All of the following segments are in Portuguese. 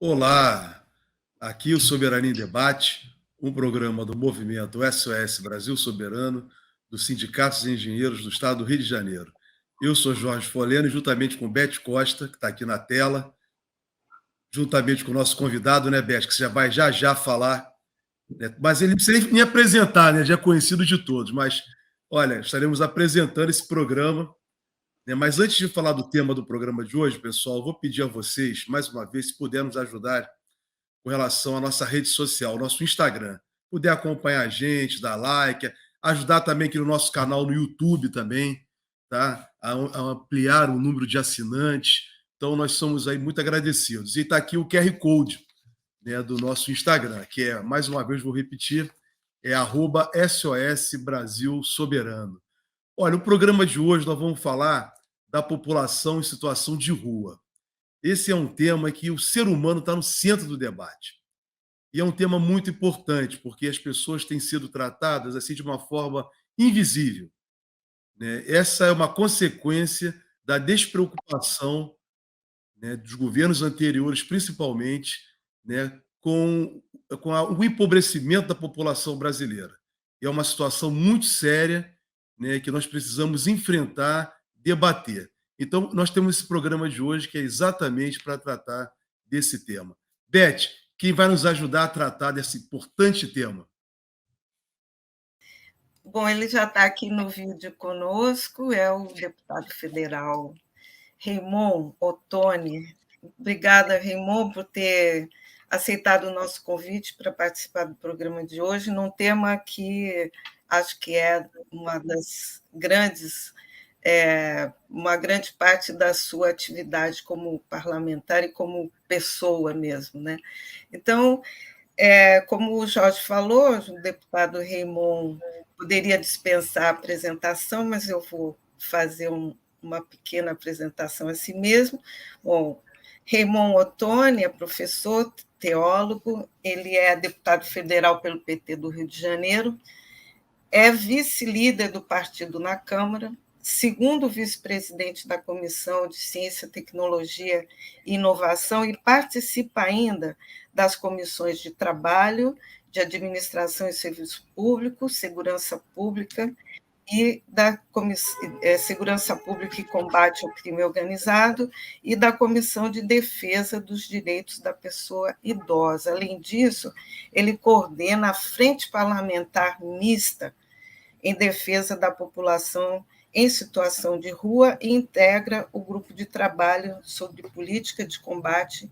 Olá, aqui o Soberania em Debate, um programa do movimento SOS Brasil Soberano, dos sindicatos e engenheiros do estado do Rio de Janeiro. Eu sou Jorge Foleno e juntamente com Beth Costa, que está aqui na tela, juntamente com o nosso convidado, né, Beth, que você já vai já falar, né? Mas ele não precisa nem me apresentar, né, já é conhecido de todos, mas, olha, estaremos apresentando esse programa, né? Mas antes de falar do tema do programa de hoje, pessoal, eu vou pedir a vocês, mais uma vez, se pudermos ajudar com relação à nossa rede social, nosso Instagram. Puder acompanhar a gente, dar like, ajudar também aqui no nosso canal no YouTube também, tá? A ampliar o número de assinantes. Então, nós somos aí muito agradecidos. E está aqui o QR Code, né, do nosso Instagram, que é, mais uma vez, vou repetir, é @SOS Brasil Soberano. Olha, no programa de hoje nós vamos falar da população em situação de rua. Esse é um tema que o ser humano está no centro do debate. E é um tema muito importante, porque as pessoas têm sido tratadas assim de uma forma invisível, né? Essa é uma consequência da despreocupação, né, dos governos anteriores, principalmente, né, o empobrecimento da população brasileira. E é uma situação muito séria, né, que nós precisamos enfrentar, debater. Então, nós temos esse programa de hoje que é exatamente para tratar desse tema. Beth, quem vai nos ajudar a tratar desse importante tema? Bom, ele já está aqui no vídeo conosco, é o deputado federal Raymond Ottoni. Obrigada, Raymond, por ter aceitado o nosso convite para participar do programa de hoje, num tema que acho que é uma grande parte da sua atividade como parlamentar e como pessoa mesmo, né? Então, como o Jorge falou, o deputado Raymond poderia dispensar a apresentação, mas eu vou fazer uma pequena apresentação a si mesmo. Bom, Raymond Ottoni é professor, teólogo, ele é deputado federal pelo PT do Rio de Janeiro, é vice-líder do partido na Câmara, segundo vice-presidente da Comissão de Ciência, Tecnologia e Inovação e participa ainda das comissões de Trabalho, de Administração e Serviço Público, Segurança Pública e da Segurança Pública e Combate ao Crime Organizado e da Comissão de Defesa dos Direitos da Pessoa Idosa. Além disso, ele coordena a Frente Parlamentar Mista em defesa da população em situação de rua e integra o grupo de trabalho sobre política de combate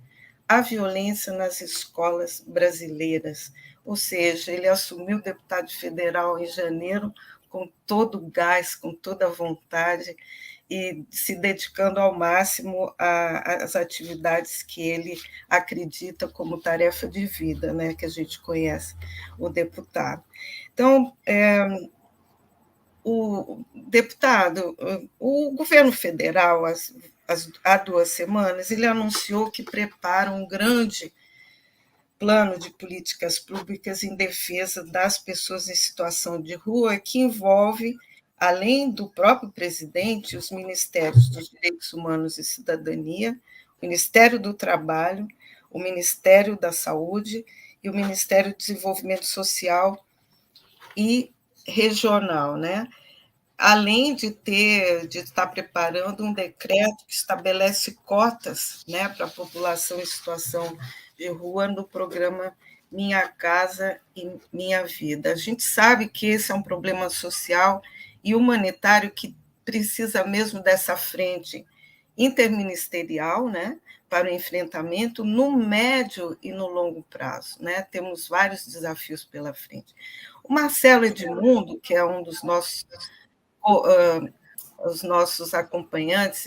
à violência nas escolas brasileiras. Ou seja, ele assumiu deputado federal em janeiro com todo o gás, com toda a vontade e se dedicando ao máximo às atividades que ele acredita como tarefa de vida, né, que a gente conhece, o deputado. Então, o deputado, o governo federal, há 2 semanas, ele anunciou que prepara um grande plano de políticas públicas em defesa das pessoas em situação de rua, que envolve, além do próprio presidente, os ministérios dos Direitos Humanos e Cidadania, o Ministério do Trabalho, o Ministério da Saúde e o Ministério do Desenvolvimento Social e Regional, né? Além de estar preparando um decreto que estabelece cotas, né, para a população em situação de rua no programa Minha Casa e Minha Vida. A gente sabe que esse é um problema social e humanitário que precisa mesmo dessa frente interministerial, né, para o enfrentamento no médio e no longo prazo, né? Temos vários desafios pela frente. O Marcelo Edmundo, que é um dos nossos os nossos acompanhantes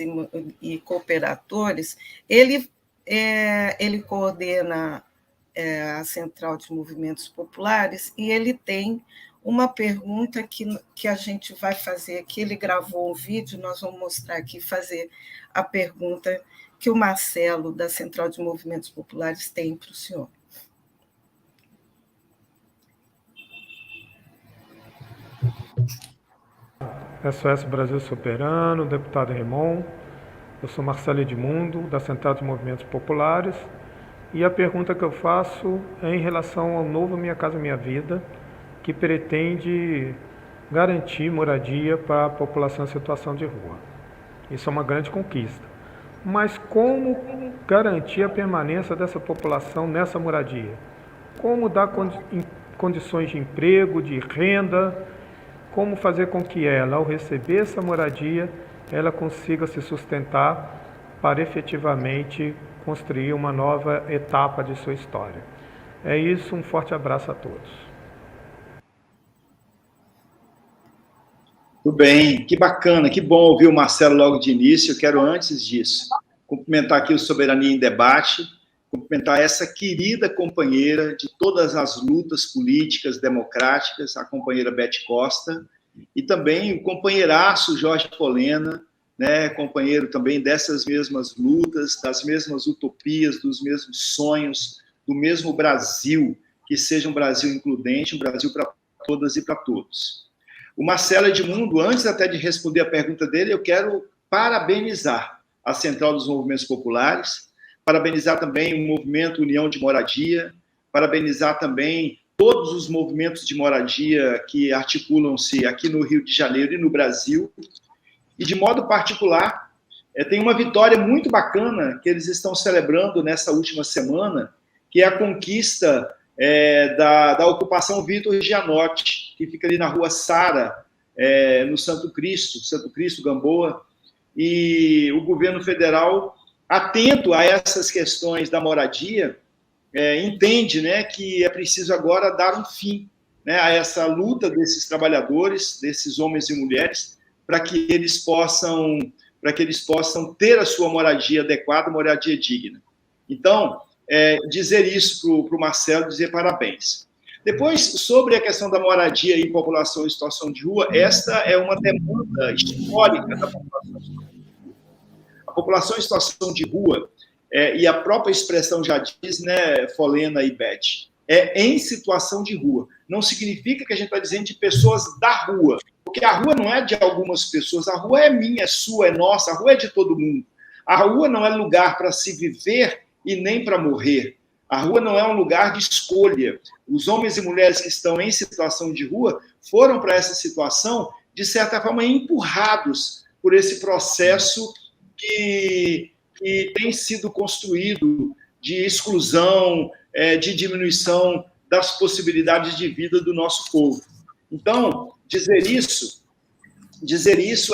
e cooperadores, ele coordena a Central de Movimentos Populares e ele tem uma pergunta que a gente vai fazer aqui. Ele gravou um vídeo, nós vamos mostrar aqui, fazer a pergunta que o Marcelo, da Central de Movimentos Populares, tem para o senhor. SOS Brasil Soberano, deputado Remon. Eu sou Marcelo Edmundo, da Central de Movimentos Populares, e a pergunta que eu faço é em relação ao novo Minha Casa Minha Vida, que pretende garantir moradia para a população em situação de rua. Isso é uma grande conquista. Mas como garantir a permanência dessa população nessa moradia? Como dar condições de emprego, de renda? Como fazer com que ela, ao receber essa moradia, ela consiga se sustentar para efetivamente construir uma nova etapa de sua história? É isso, um forte abraço a todos. Tudo bem, que bacana, que bom ouvir o Marcelo logo de início. Eu quero, antes disso, cumprimentar aqui o Soberania em Debate, cumprimentar essa querida companheira de todas as lutas políticas democráticas, a companheira Beth Costa, e também o companheiraço Jorge Polena, né, companheiro também dessas mesmas lutas, das mesmas utopias, dos mesmos sonhos, do mesmo Brasil, que seja um Brasil includente, um Brasil para todas e para todos. O Marcelo Edmundo, antes até de responder a pergunta dele, eu quero parabenizar a Central dos Movimentos Populares, parabenizar também o Movimento União de Moradia, parabenizar também todos os movimentos de moradia que articulam-se aqui no Rio de Janeiro e no Brasil. E, de modo particular, tem uma vitória muito bacana que eles estão celebrando nessa última semana, que é a conquista da ocupação Vitor Gianotti, que fica ali na Rua Sara, no Santo Cristo, Gamboa, e o governo federal, atento a essas questões da moradia, entende, né, que é preciso agora dar um fim, né, a essa luta desses trabalhadores, desses homens e mulheres, para que eles possam ter a sua moradia adequada, moradia digna. Então, dizer isso para o Marcelo, dizer parabéns. Depois, sobre a questão da moradia e população em situação de rua, esta é uma demanda histórica da população em situação de rua. A população em situação de rua, e a própria expressão já diz, né, Folena e Beth, em situação de rua. Não significa que a gente está dizendo de pessoas da rua, porque a rua não é de algumas pessoas, a rua é minha, é sua, é nossa, a rua é de todo mundo. A rua não é lugar para se viver e nem para morrer. A rua não é um lugar de escolha. Os homens e mulheres que estão em situação de rua foram para essa situação, de certa forma, empurrados por esse processo que tem sido construído de exclusão, de diminuição das possibilidades de vida do nosso povo. Então, dizer isso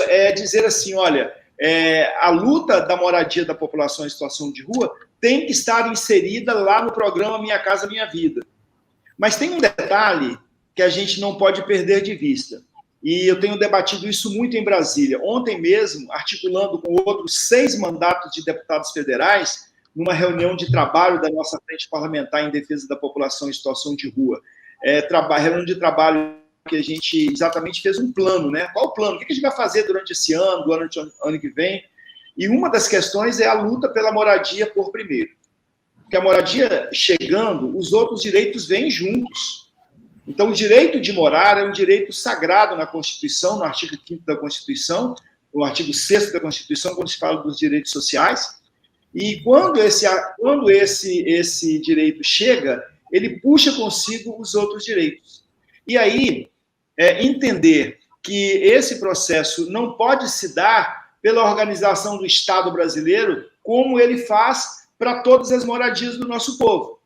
é dizer assim, olha, a luta da moradia da população em situação de rua tem que estar inserida lá no programa Minha Casa Minha Vida. Mas tem um detalhe que a gente não pode perder de vista. E eu tenho debatido isso muito em Brasília. Ontem mesmo, articulando com outros 6 mandatos de deputados federais, numa reunião de trabalho da nossa Frente Parlamentar em Defesa da População em Situação de Rua. Reunião de trabalho que a gente exatamente fez um plano, né? Qual o plano? O que a gente vai fazer durante esse ano, durante o ano que vem? E uma das questões é a luta pela moradia por primeiro. Porque a moradia chegando, os outros direitos vêm juntos. Então, o direito de morar é um direito sagrado na Constituição, no artigo 5º da Constituição, no artigo 6º da Constituição, quando se fala dos direitos sociais. E quando esse direito chega, ele puxa consigo os outros direitos. E aí, entender que esse processo não pode se dar pela organização do Estado brasileiro, como ele faz para todas as moradias do nosso povo.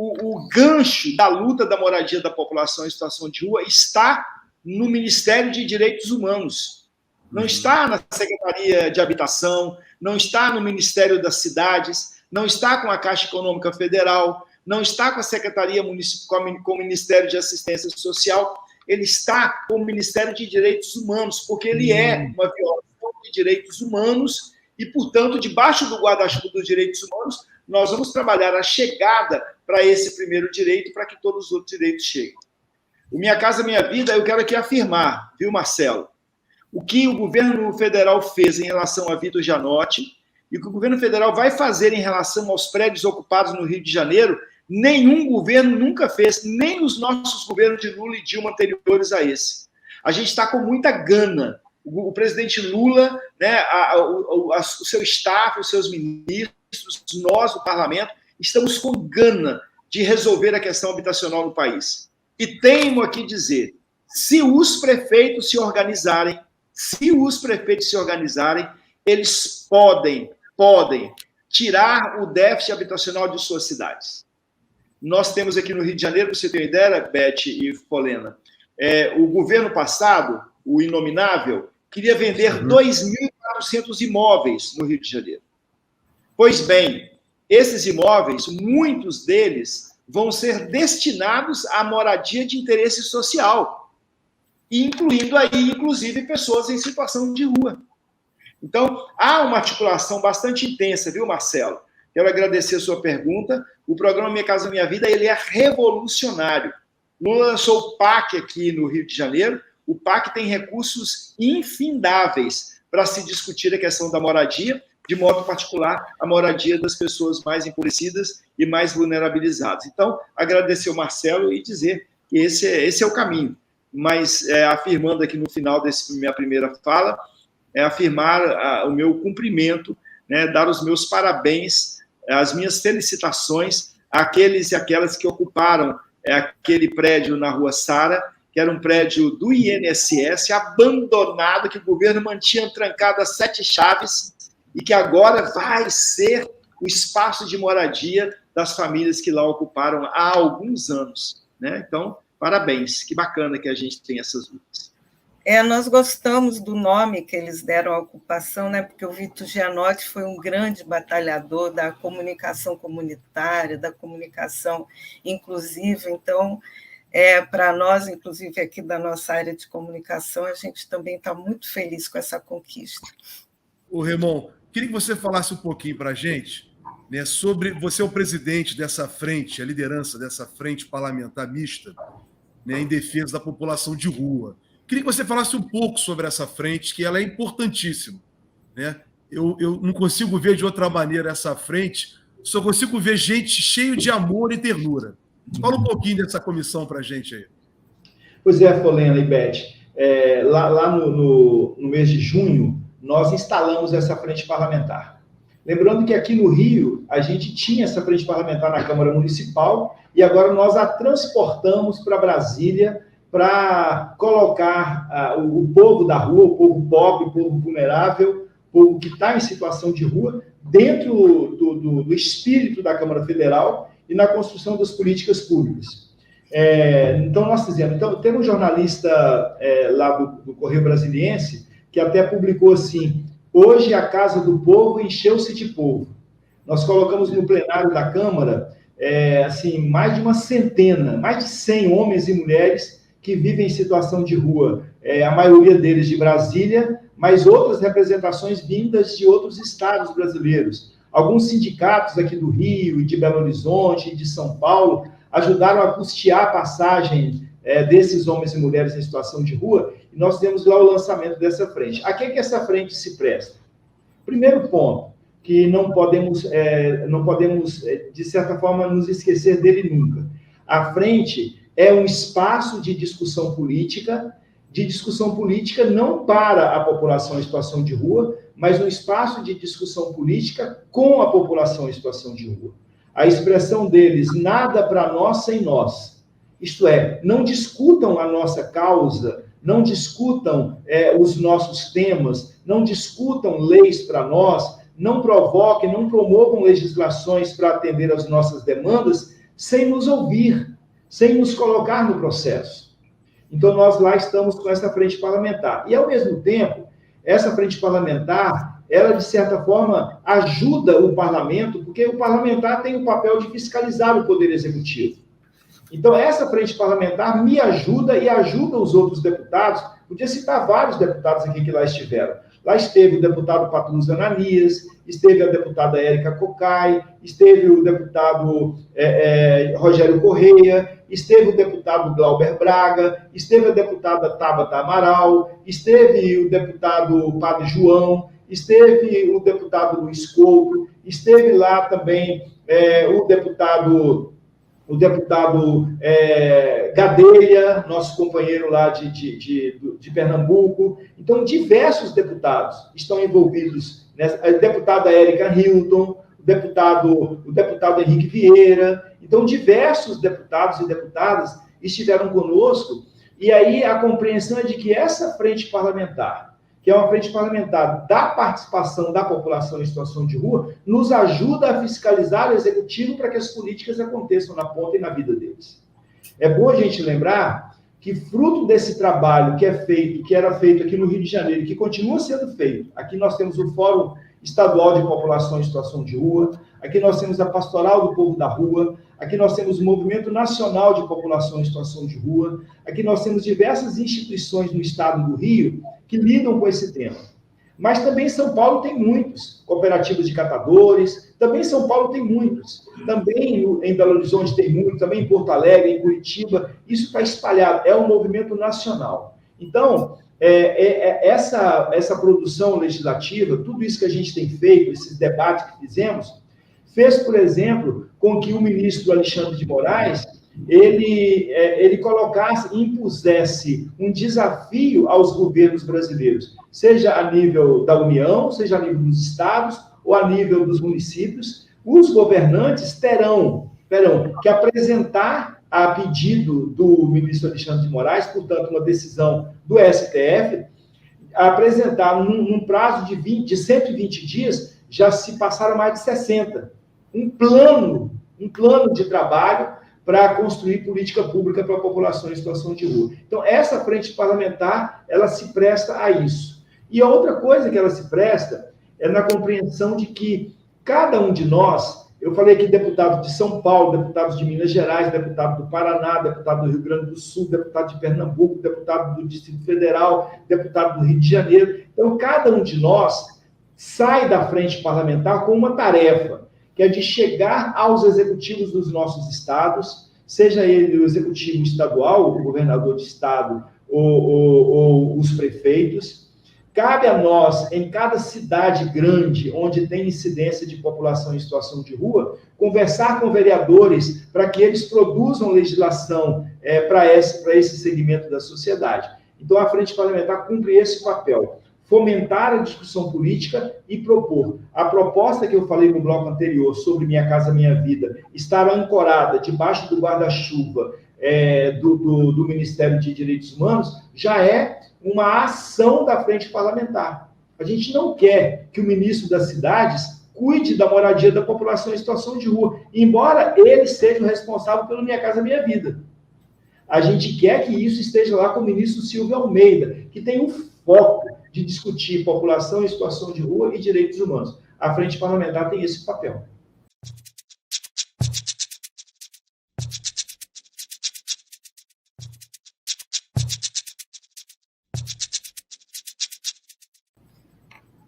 O gancho da luta da moradia da população em situação de rua está no Ministério de Direitos Humanos. Não está na Secretaria de Habitação, não está no Ministério das Cidades, não está com a Caixa Econômica Federal, não está com a Secretaria Municipal, com o Ministério de Assistência Social, ele está com o Ministério de Direitos Humanos, porque ele é uma violação de direitos humanos e, portanto, debaixo do guarda-chuva dos direitos humanos, nós vamos trabalhar a chegada para esse primeiro direito, para que todos os outros direitos cheguem. O Minha Casa Minha Vida, eu quero aqui afirmar, viu, Marcelo? O que o governo federal fez em relação a Vitor Gianotti e o que o governo federal vai fazer em relação aos prédios ocupados no Rio de Janeiro, nenhum governo nunca fez, nem os nossos governos de Lula e Dilma anteriores a esse. A gente está com muita gana. O presidente Lula, né, o seu staff, os seus ministros, nós, o parlamento, estamos com gana de resolver a questão habitacional no país. E teimo aqui dizer, se os prefeitos se organizarem, eles podem tirar o déficit habitacional de suas cidades. Nós temos aqui no Rio de Janeiro, para você ter uma ideia, Beth e Polena, o governo passado, o inominável, queria vender 2.400 imóveis no Rio de Janeiro. Pois bem, esses imóveis, muitos deles, vão ser destinados à moradia de interesse social, incluindo aí, inclusive, pessoas em situação de rua. Então, há uma articulação bastante intensa, viu, Marcelo? Quero agradecer a sua pergunta. O programa Minha Casa Minha Vida, ele é revolucionário. Lula lançou o PAC aqui no Rio de Janeiro. O PAC tem recursos infindáveis para se discutir a questão da moradia, de modo particular, a moradia das pessoas mais empobrecidas e mais vulnerabilizadas. Então, agradecer ao Marcelo e dizer que esse é o caminho. Mas, afirmando aqui no final dessa minha primeira fala, afirmar o meu cumprimento, né, dar os meus parabéns, as minhas felicitações àqueles e aquelas que ocuparam aquele prédio na Rua Sara, que era um prédio do INSS, abandonado, que o governo mantinha trancado a 7 chaves, e que agora vai ser o espaço de moradia das famílias que lá ocuparam há alguns anos, né? Então, parabéns, que bacana que a gente tem essas lutas. Nós gostamos do nome que eles deram à ocupação, né? Porque o Vitor Gianotti foi um grande batalhador da comunicação comunitária, da comunicação inclusiva. Então, para nós, inclusive aqui da nossa área de comunicação, a gente também está muito feliz com essa conquista. Ô, Remon, queria que você falasse um pouquinho para a gente, né, sobre... Você é o presidente dessa frente, a liderança dessa frente parlamentar mista, né, em defesa da população de rua. Queria que você falasse um pouco sobre essa frente, que ela é importantíssima, né? Eu não consigo ver de outra maneira essa frente, só consigo ver gente cheia de amor e ternura. Fala um pouquinho dessa comissão para a gente aí. Pois é, Polena e Beth, lá no mês de junho, nós instalamos essa frente parlamentar. Lembrando que aqui no Rio, a gente tinha essa frente parlamentar na Câmara Municipal e agora nós a transportamos para Brasília para colocar o povo da rua, o povo pobre, o povo vulnerável, o povo que está em situação de rua, dentro do espírito da Câmara Federal e na construção das políticas públicas. Então, nós fizemos. Então, tem um jornalista lá do Correio Brasiliense que até publicou assim: hoje a Casa do Povo encheu-se de povo. Nós colocamos no plenário da Câmara assim, mais de uma centena, mais de 100 homens e mulheres que vivem em situação de rua, a maioria deles de Brasília, mas outras representações vindas de outros estados brasileiros. Alguns sindicatos aqui do Rio, de Belo Horizonte e de São Paulo ajudaram a custear a passagem desses homens e mulheres em situação de rua, e nós temos lá o lançamento dessa frente. A que essa frente se presta? Primeiro ponto, que não podemos, de certa forma, nos esquecer dele nunca. A frente é um espaço de discussão política não para a população em situação de rua, mas um espaço de discussão política com a população em situação de rua. A expressão deles, nada para nós sem nós. Isto é, não discutam a nossa causa, não discutam os nossos temas, não discutam leis para nós, não provoquem, não promovam legislações para atender às nossas demandas sem nos ouvir, sem nos colocar no processo. Então, nós lá estamos com essa frente parlamentar. E, ao mesmo tempo, essa frente parlamentar, ela, de certa forma, ajuda o parlamento, porque o parlamentar tem o papel de fiscalizar o Poder Executivo. Então, essa frente parlamentar me ajuda e ajuda os outros deputados. Podia citar vários deputados aqui que lá estiveram. Lá esteve o deputado Patrus Ananias, esteve a deputada Érica Cocai, esteve o deputado Rogério Correia, esteve o deputado Glauber Braga, esteve a deputada Tabata Amaral, esteve o deputado Padre João, esteve o deputado Luiz Couto, esteve lá também o deputado o deputado Gadelha, nosso companheiro lá de Pernambuco. Então, diversos deputados estão envolvidos nessa. A deputada Érica Hilton, o deputado Henrique Vieira. Então, diversos deputados e deputadas estiveram conosco, e aí a compreensão é de que essa frente parlamentar, que é uma frente parlamentar da participação da população em situação de rua, nos ajuda a fiscalizar o executivo para que as políticas aconteçam na ponta e na vida deles. É bom a gente lembrar que, fruto desse trabalho que era feito aqui no Rio de Janeiro, que continua sendo feito, aqui nós temos o Fórum Estadual de População em Situação de Rua, aqui nós temos a Pastoral do Povo da Rua, aqui nós temos o Movimento Nacional de População em Situação de Rua, aqui nós temos diversas instituições no estado do Rio que lidam com esse tema. Mas também São Paulo tem muitos, cooperativas de catadores, também São Paulo tem muitos, também em Belo Horizonte tem muitos, também em Porto Alegre, em Curitiba, isso está espalhado, é um movimento nacional. Então, essa produção legislativa, tudo isso que a gente tem feito, esses debates que fizemos, fez, por exemplo, com que o ministro Alexandre de Moraes, ele colocasse, impusesse um desafio aos governos brasileiros, seja a nível da União, seja a nível dos estados ou a nível dos municípios. Os governantes terão que apresentar, a pedido do ministro Alexandre de Moraes, portanto, uma decisão do STF, apresentar num prazo de 120 dias, já se passaram mais de 60, um plano de trabalho para construir política pública para a população em situação de rua. Então, essa frente parlamentar, ela se presta a isso. E a outra coisa que ela se presta é na compreensão de que cada um de nós, eu falei aqui deputados de São Paulo, deputados de Minas Gerais, deputado do Paraná, deputado do Rio Grande do Sul, deputado de Pernambuco, deputado do Distrito Federal, deputado do Rio de Janeiro. Então, cada um de nós sai da frente parlamentar com uma tarefa, que é de chegar aos executivos dos nossos estados, seja ele o executivo estadual, o governador de estado ou os prefeitos. Cabe a nós, em cada cidade grande, onde tem incidência de população em situação de rua, conversar com vereadores para que eles produzam legislação para esse segmento da sociedade. Então, a Frente Parlamentar cumpre esse papel, fomentar a discussão política e propor. A proposta que eu falei no bloco anterior sobre Minha Casa Minha Vida estar ancorada debaixo do guarda-chuva do Ministério de Direitos Humanos já é uma ação da frente parlamentar. A gente não quer que o ministro das cidades cuide da moradia da população em situação de rua, embora ele seja o responsável pelo Minha Casa Minha Vida. A gente quer que isso esteja lá com o ministro Silvio Almeida, que tem um foco de discutir população em situação de rua e direitos humanos. A frente parlamentar tem esse papel.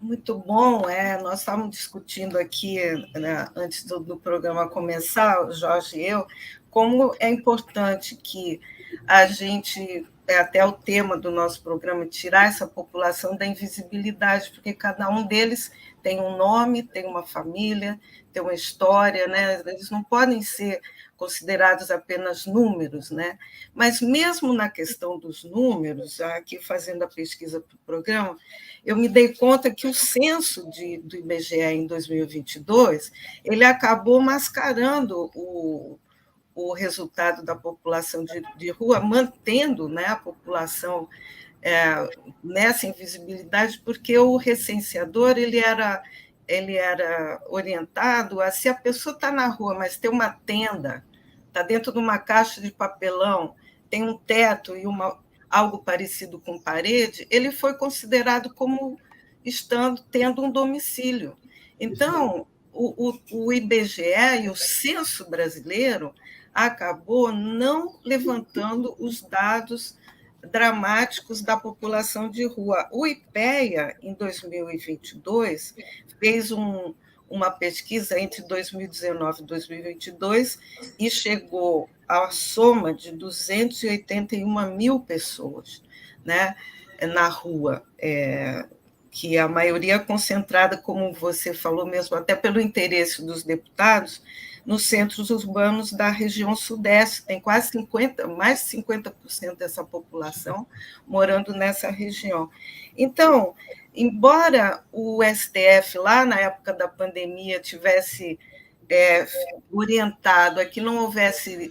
Muito bom, nós estávamos discutindo aqui, né, antes do programa começar, o Jorge e eu, como é importante que a gente, até o tema do nosso programa, tirar essa população da invisibilidade, porque cada um deles tem um nome, tem uma família, tem uma história, né? Eles não podem ser considerados apenas números, né? Mas mesmo na questão dos números, aqui fazendo a pesquisa para o programa, eu me dei conta que o censo do IBGE em 2022, ele acabou mascarando o resultado da população de rua, mantendo, né, a população nessa invisibilidade, porque o recenseador ele era orientado a, se a pessoa está na rua, mas tem uma tenda, está dentro de uma caixa de papelão, tem um teto e algo parecido com parede, ele foi considerado como tendo um domicílio. Então, o IBGE e o censo brasileiro acabou não levantando os dados dramáticos da população de rua. O IPEA, em 2022, fez uma pesquisa entre 2019 e 2022 e chegou à soma de 281 mil pessoas, né, na rua. que a maioria é concentrada, como você falou mesmo, até pelo interesse dos deputados, nos centros urbanos da região sudeste, tem quase 50%, mais de 50% dessa população morando nessa região. Então, embora o STF, lá na época da pandemia, tivesse orientado a que não houvesse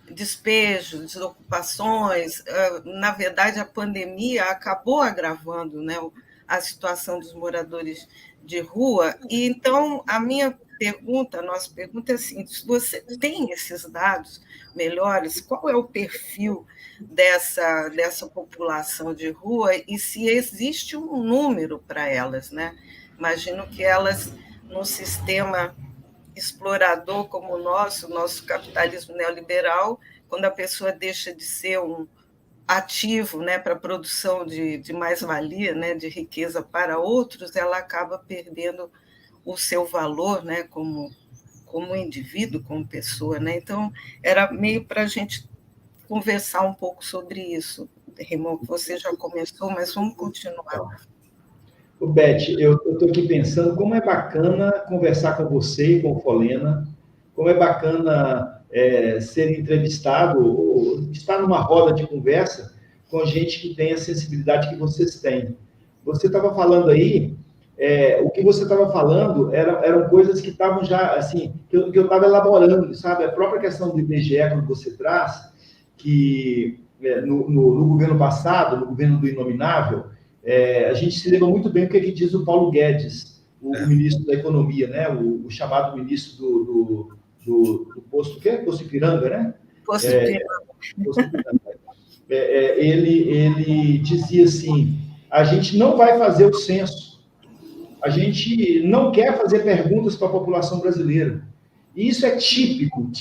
despejo, desocupações, na verdade, a pandemia acabou agravando, né, a situação dos moradores de rua. E então, a nossa pergunta é assim: se você tem esses dados melhores, qual é o perfil dessa população de rua e se existe um número para elas, né? Imagino que elas, num sistema explorador como o nosso capitalismo neoliberal, quando a pessoa deixa de ser um ativo, né, para a produção de mais-valia, né, de riqueza para outros, ela acaba perdendo o seu valor, né, como indivíduo, como pessoa, né? Então, era meio para a gente conversar um pouco sobre isso. Raymond, você já começou, mas vamos continuar. Beth, eu estou aqui pensando como é bacana conversar com você e com Folena, como é bacana ser entrevistado, ou estar numa roda de conversa com gente que tem a sensibilidade que vocês têm. Você estava falando aí, o que você estava falando eram coisas que estavam já, assim, que eu estava elaborando, sabe? A própria questão do IBGE, quando você traz, que no governo passado, no governo do Inominável, a gente se lembra muito bem o que diz o Paulo Guedes, o ministro da Economia, né? O chamado ministro do posto, o quê? Posto Ipiranga, né? Posto Ipiranga. Ele dizia assim: a gente não vai fazer o censo, a gente não quer fazer perguntas para a população brasileira. E isso é típico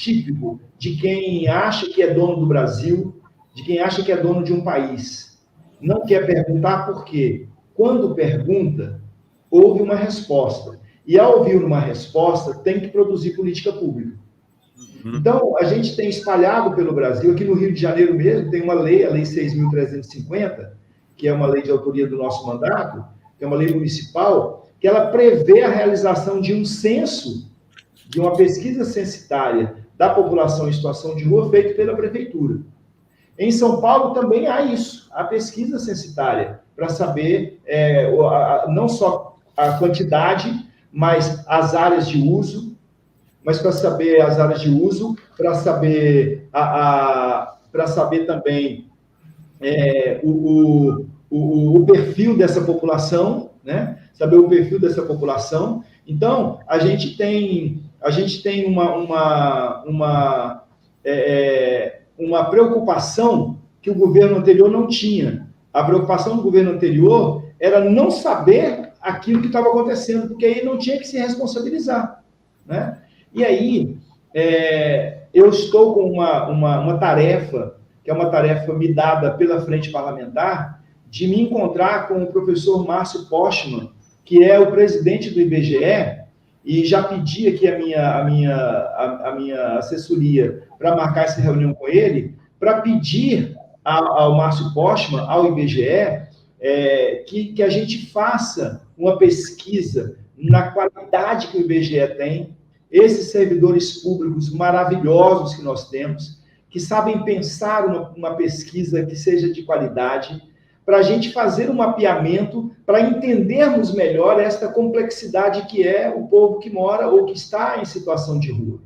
de quem acha que é dono do Brasil, de quem acha que é dono de um país. Não quer perguntar por quê? Quando pergunta, houve uma resposta. E ao ouvir uma resposta, tem que produzir política pública. Então, a gente tem espalhado pelo Brasil, aqui no Rio de Janeiro mesmo, tem uma lei, a Lei 6.350, que é uma lei de autoria do nosso mandato, que é uma lei municipal, que ela prevê a realização de um censo, de uma pesquisa censitária da população em situação de rua, feito pela prefeitura. Em São Paulo também há isso, a pesquisa censitária, para saber não só a quantidade, mas as áreas de uso, para saber também o perfil dessa população, né? Saber o perfil dessa população. Então, a gente tem uma preocupação que o governo anterior não tinha. A preocupação do governo anterior era não saber aquilo que estava acontecendo, porque aí não tinha que se responsabilizar, né? E aí, eu estou com uma tarefa, que é uma tarefa me dada pela Frente Parlamentar, de me encontrar com o professor Márcio Postman, que é o presidente do IBGE, e já pedi aqui a minha assessoria para marcar essa reunião com ele, para pedir ao Márcio Postman, ao IBGE, que a gente faça uma pesquisa na qualidade que o IBGE tem, esses servidores públicos maravilhosos que nós temos, que sabem pensar uma pesquisa que seja de qualidade, para a gente fazer um mapeamento, para entendermos melhor esta complexidade que é o povo que mora ou que está em situação de rua.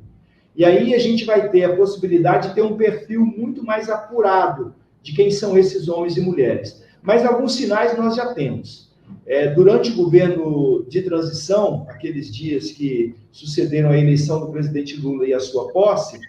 E aí a gente vai ter a possibilidade de ter um perfil muito mais apurado de quem são esses homens e mulheres. Mas alguns sinais nós já temos. Durante o governo de transição, aqueles dias que sucederam a eleição do presidente Lula e a sua posse,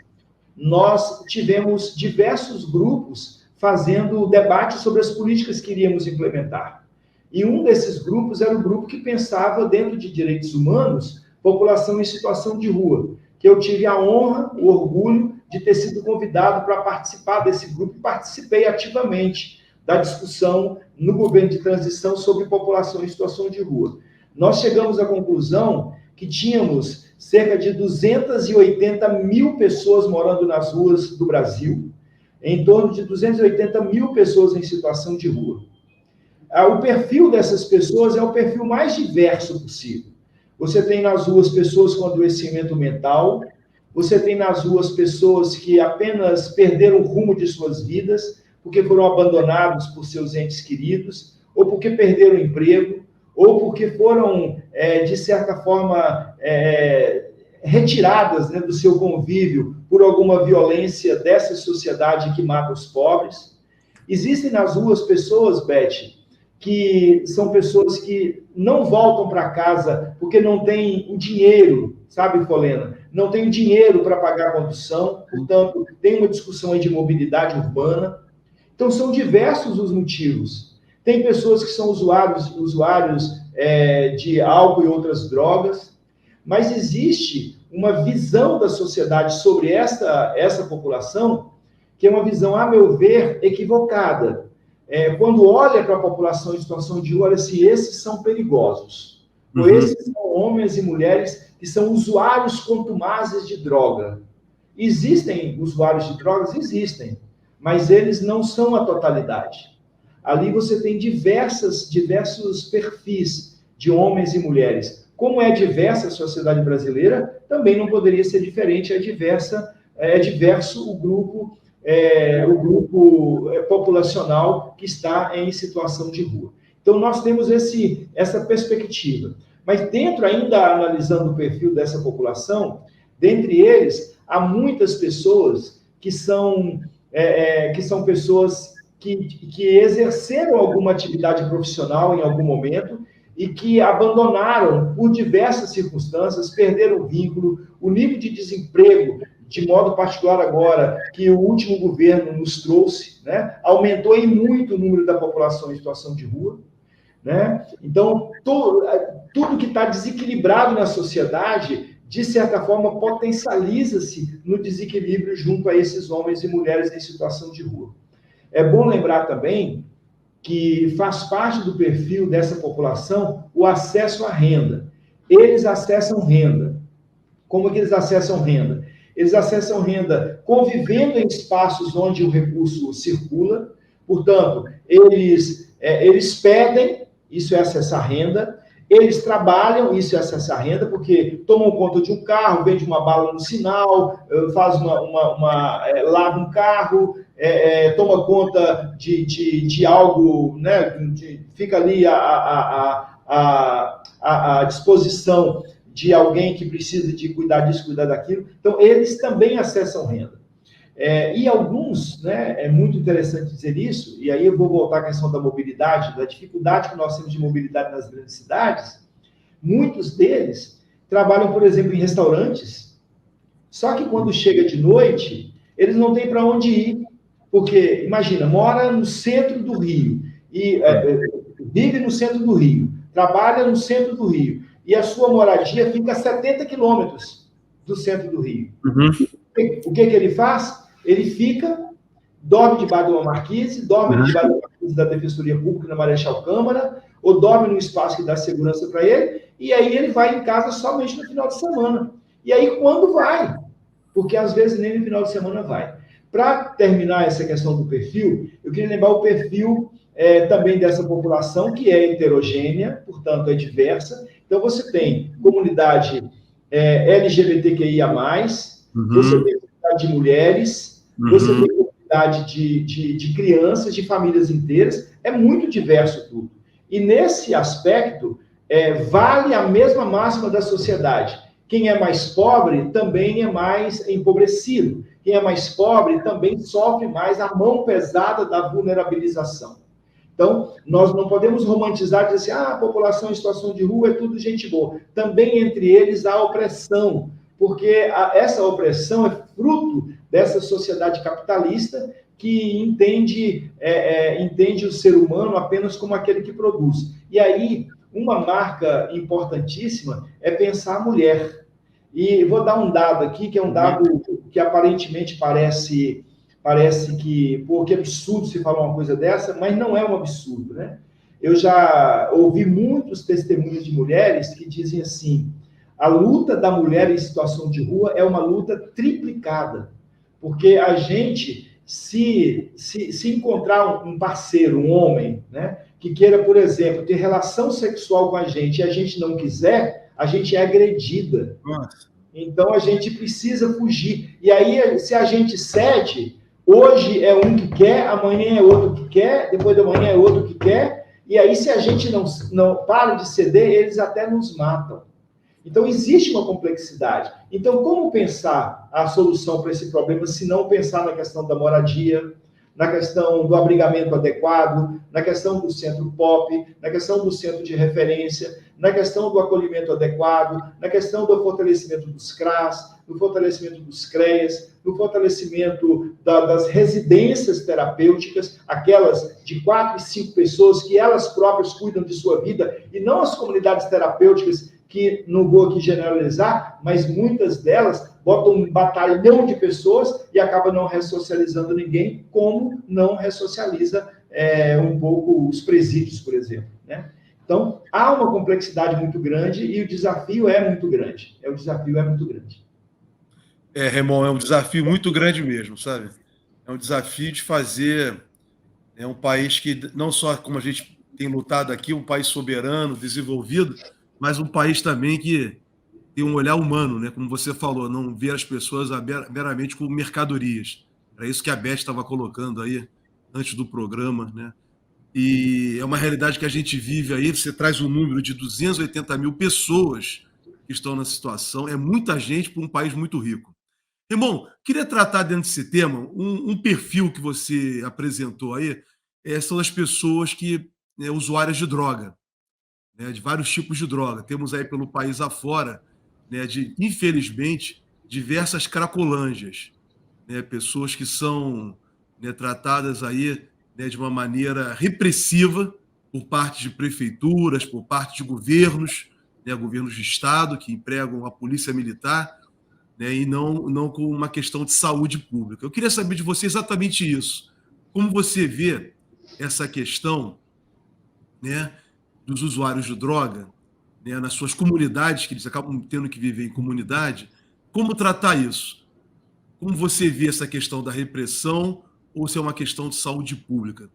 nós tivemos diversos grupos fazendo debate sobre as políticas que iríamos implementar. E um desses grupos era o grupo que pensava, dentro de direitos humanos, população em situação de rua, que eu tive a honra, o orgulho de ter sido convidado para participar desse grupo, e participei ativamente da discussão no governo de transição sobre população em situação de rua. Nós chegamos à conclusão que tínhamos cerca de 280 mil pessoas morando nas ruas do Brasil, em torno de 280 mil pessoas em situação de rua. o perfil dessas pessoas é o perfil mais diverso possível. Você tem nas ruas pessoas com adoecimento mental, você tem nas ruas pessoas que apenas perderam o rumo de suas vidas, porque foram abandonados por seus entes queridos, ou porque perderam o emprego, ou porque foram, de certa forma, retiradas, né, do seu convívio por alguma violência dessa sociedade que mata os pobres. Existem nas ruas pessoas, Beth, que são pessoas que não voltam para casa porque não têm o dinheiro, sabe, Folena? Não tem dinheiro para pagar a condução, portanto, tem uma discussão aí de mobilidade urbana. Então, são diversos os motivos. Tem pessoas que são usuários de álcool e outras drogas, mas existe uma visão da sociedade sobre essa população que é uma visão, a meu ver, equivocada. Quando olha para a população em situação de rua, olha assim, esses são perigosos. Ou esses são homens e mulheres que são usuários contumazes de droga. Existem usuários de drogas? Existem. Mas eles não são a totalidade. Ali você tem diversos perfis de homens e mulheres. Como é diversa a sociedade brasileira, também não poderia ser diferente, é diverso o grupo populacional que está em situação de rua. Então, nós temos essa perspectiva. Mas dentro, ainda analisando o perfil dessa população, dentre eles, há muitas pessoas que são pessoas que exerceram alguma atividade profissional em algum momento e que abandonaram por diversas circunstâncias, perderam o vínculo, o nível de desemprego, de modo particular agora, que o último governo nos trouxe, né, aumentou em muito o número da população em situação de rua, né? Então, tudo que está desequilibrado na sociedade, de certa forma, potencializa-se no desequilíbrio junto a esses homens e mulheres em situação de rua. É bom lembrar também que faz parte do perfil dessa população o acesso à renda. Eles acessam renda. Como que eles acessam renda? Eles acessam renda convivendo em espaços onde o recurso circula. Portanto, eles pedem, isso é acessar renda. Eles trabalham, isso é acessar renda, porque tomam conta de um carro, vende uma bala no sinal, faz lava um carro, toma conta de algo, né, fica ali à disposição de alguém que precisa de cuidar disso, cuidar daquilo. Então, eles também acessam renda. E alguns, né, é muito interessante dizer isso, e aí eu vou voltar à questão da mobilidade, da dificuldade que nós temos de mobilidade nas grandes cidades. Muitos deles trabalham, por exemplo, em restaurantes, só que quando chega de noite, eles não têm para onde ir, porque, imagina, mora no centro do Rio, e vive no centro do Rio, trabalha no centro do Rio, e a sua moradia fica a 70 quilômetros do centro do Rio. O que ele faz? Ele dorme debaixo de uma marquise, dorme debaixo da marquise da Defensoria Pública na Marechal Câmara, ou dorme num espaço que dá segurança para ele, e aí ele vai em casa somente no final de semana. E aí, quando vai? Porque, às vezes, nem no final de semana vai. Para terminar essa questão do perfil, eu queria lembrar o perfil também dessa população, que é heterogênea, portanto, é diversa. Então, você tem comunidade LGBTQIA+, você tem comunidade de mulheres, você tem comunidade de crianças, de famílias inteiras, é muito diverso tudo. E nesse aspecto, vale a mesma máxima da sociedade. Quem é mais pobre também é mais empobrecido. Quem é mais pobre também sofre mais a mão pesada da vulnerabilização. Então, nós não podemos romantizar e dizer assim, a população em situação de rua é tudo gente boa. Também entre eles há opressão, porque essa opressão é fruto dessa sociedade capitalista que entende o ser humano apenas como aquele que produz. E aí, uma marca importantíssima é pensar a mulher. E vou dar um dado aqui, que é um dado que aparentemente parece que, pô, que absurdo se falar uma coisa dessa, mas não é um absurdo, né? Eu já ouvi muitos testemunhos de mulheres que dizem assim, a luta da mulher em situação de rua é uma luta triplicada, porque a gente, se encontrar um parceiro, um homem, né, que queira, por exemplo, ter relação sexual com a gente e a gente não quiser, a gente é agredida. Nossa. Então, a gente precisa fugir. E aí, se a gente cede, hoje é um que quer, amanhã é outro que quer, depois da manhã é outro que quer, e aí, se a gente não para de ceder, eles até nos matam. Então, existe uma complexidade. Então, como pensar a solução para esse problema se não pensar na questão da moradia, na questão do abrigamento adequado, na questão do centro POP, na questão do centro de referência, na questão do acolhimento adequado, na questão do fortalecimento dos CRAS, do fortalecimento dos CREAS, do fortalecimento das residências terapêuticas, aquelas de 4 e 5 pessoas que elas próprias cuidam de sua vida, e não as comunidades terapêuticas que não vou aqui generalizar, mas muitas delas botam um batalhão de pessoas e acaba não ressocializando ninguém, como não ressocializa um pouco os presídios, por exemplo, né? Então, há uma complexidade muito grande e o desafio é muito grande. O desafio é muito grande. Ramon, é um desafio muito grande mesmo, sabe? É um desafio de fazer um país que, não só como a gente tem lutado aqui, um país soberano, desenvolvido, mas um país também que tem um olhar humano, né? Como você falou, não ver as pessoas meramente como mercadorias. Era isso que a Beth estava colocando aí antes do programa, né? E é uma realidade que a gente vive aí. Você traz um número de 280 mil pessoas que estão nessa situação. É muita gente para um país muito rico. Irmão, queria tratar dentro desse tema um perfil que você apresentou aí, são as pessoas que usuárias de droga, né, de vários tipos de droga. Temos aí pelo país afora, né, infelizmente, diversas cracolândias, né, pessoas que são, né, tratadas aí, né, de uma maneira repressiva por parte de prefeituras, por parte de governos, né, governos de estado que empregam a polícia militar, né, e não com uma questão de saúde pública. Eu queria saber de você exatamente isso. Como você vê essa questão, né, dos usuários de droga, né, nas suas comunidades, que eles acabam tendo que viver em comunidade, como tratar isso? Como você vê essa questão da repressão ou se é uma questão de saúde pública?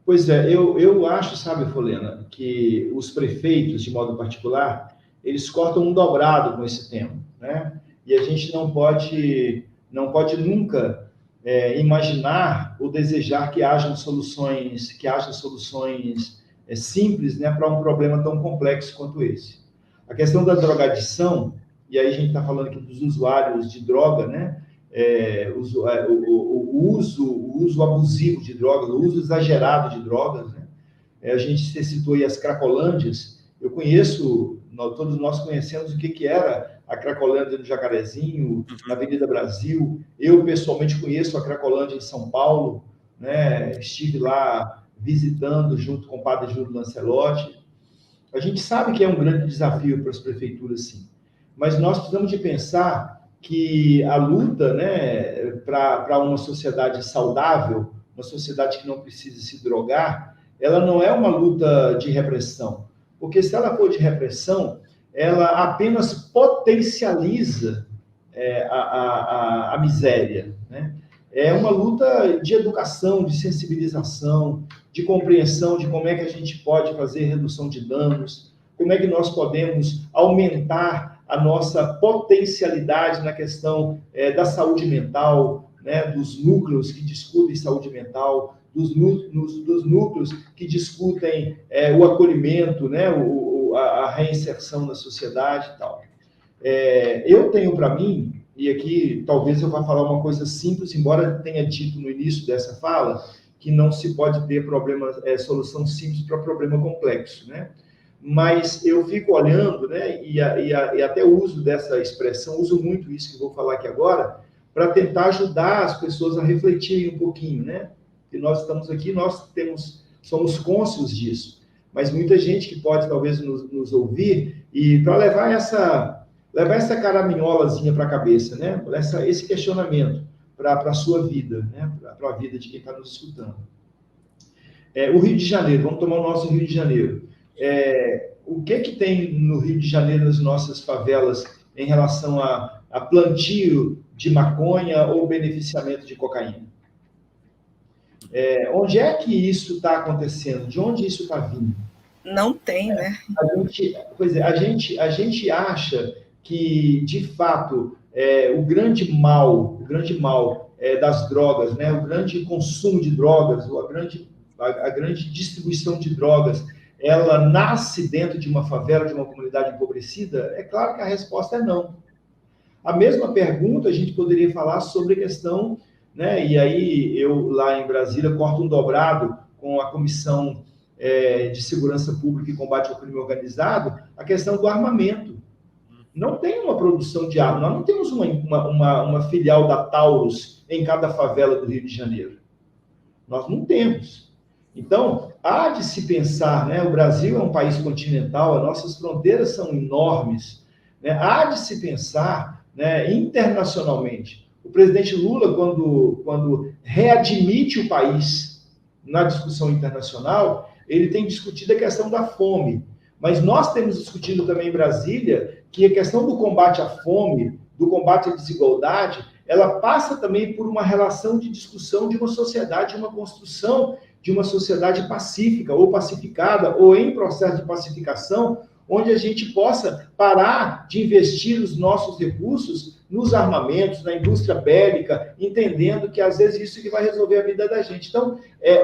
Pois é, eu acho, sabe, Folena, que os prefeitos, de modo particular, eles cortam um dobrado com esse tema, né? E a gente não pode nunca imaginar ou desejar que hajam soluções simples, né, para um problema tão complexo quanto esse. A questão da drogadição, e aí a gente está falando aqui dos usuários de droga, né? O uso abusivo de drogas, o uso exagerado de drogas, né? A gente citou aí as cracolândias. Eu conheço, todos nós conhecemos o que era a Cracolândia no Jacarezinho, na Avenida Brasil. Eu, pessoalmente, conheço a Cracolândia em São Paulo, né? Estive lá visitando junto com o padre Júlio Lancelotti. A gente sabe que é um grande desafio para as prefeituras, sim. Mas nós precisamos de pensar que a luta, né, para uma sociedade saudável, uma sociedade que não precisa se drogar, ela não é uma luta de repressão. Porque se ela for de repressão, ela apenas potencializa a miséria, né? É uma luta de educação, de sensibilização, de compreensão de como é que a gente pode fazer redução de danos, como é que nós podemos aumentar a nossa potencialidade na questão da saúde mental, né, dos núcleos que discutem saúde mental, dos núcleos que discutem o acolhimento, né, a reinserção na sociedade e tal. Eu tenho para mim, e aqui talvez eu vá falar uma coisa simples, embora tenha dito no início dessa fala, que não se pode ter solução simples para problema complexo, né? Mas eu fico olhando, né, e até uso dessa expressão, uso muito isso que vou falar aqui agora, para tentar ajudar as pessoas a refletirem um pouquinho, né? E nós estamos aqui, somos cônscios disso, mas muita gente que pode talvez nos ouvir, e para levar essa caraminholazinha para a cabeça, né? Esse questionamento para a sua vida, né? Para a vida de quem está nos escutando. O Rio de Janeiro, vamos tomar o nosso Rio de Janeiro. O que tem no Rio de Janeiro, nas nossas favelas, em relação a plantio de maconha ou beneficiamento de cocaína? Onde é que isso está acontecendo? De onde isso está vindo? Não tem, né? A gente acha que, de fato, o grande mal das drogas, né, o grande consumo de drogas, a grande distribuição de drogas, ela nasce dentro de uma favela, de uma comunidade empobrecida? É claro que a resposta é não. A mesma pergunta a gente poderia falar sobre a questão, né, e aí eu, lá em Brasília, corto um dobrado com a Comissão de Segurança Pública e Combate ao Crime Organizado, a questão do armamento. Não tem uma produção de armas, nós não temos uma filial da Taurus em cada favela do Rio de Janeiro. Nós não temos. Então, há de se pensar, né, o Brasil é um país continental, as nossas fronteiras são enormes, né, há de se pensar, né, internacionalmente. O presidente Lula, quando readmite o país na discussão internacional, ele tem discutido a questão da fome. Mas nós temos discutido também em Brasília que a questão do combate à fome, do combate à desigualdade, ela passa também por uma relação de discussão de uma sociedade, uma construção de uma sociedade pacífica, ou pacificada, ou em processo de pacificação, onde a gente possa parar de investir os nossos recursos nos armamentos, na indústria bélica, entendendo que às vezes isso que vai resolver a vida da gente. Então,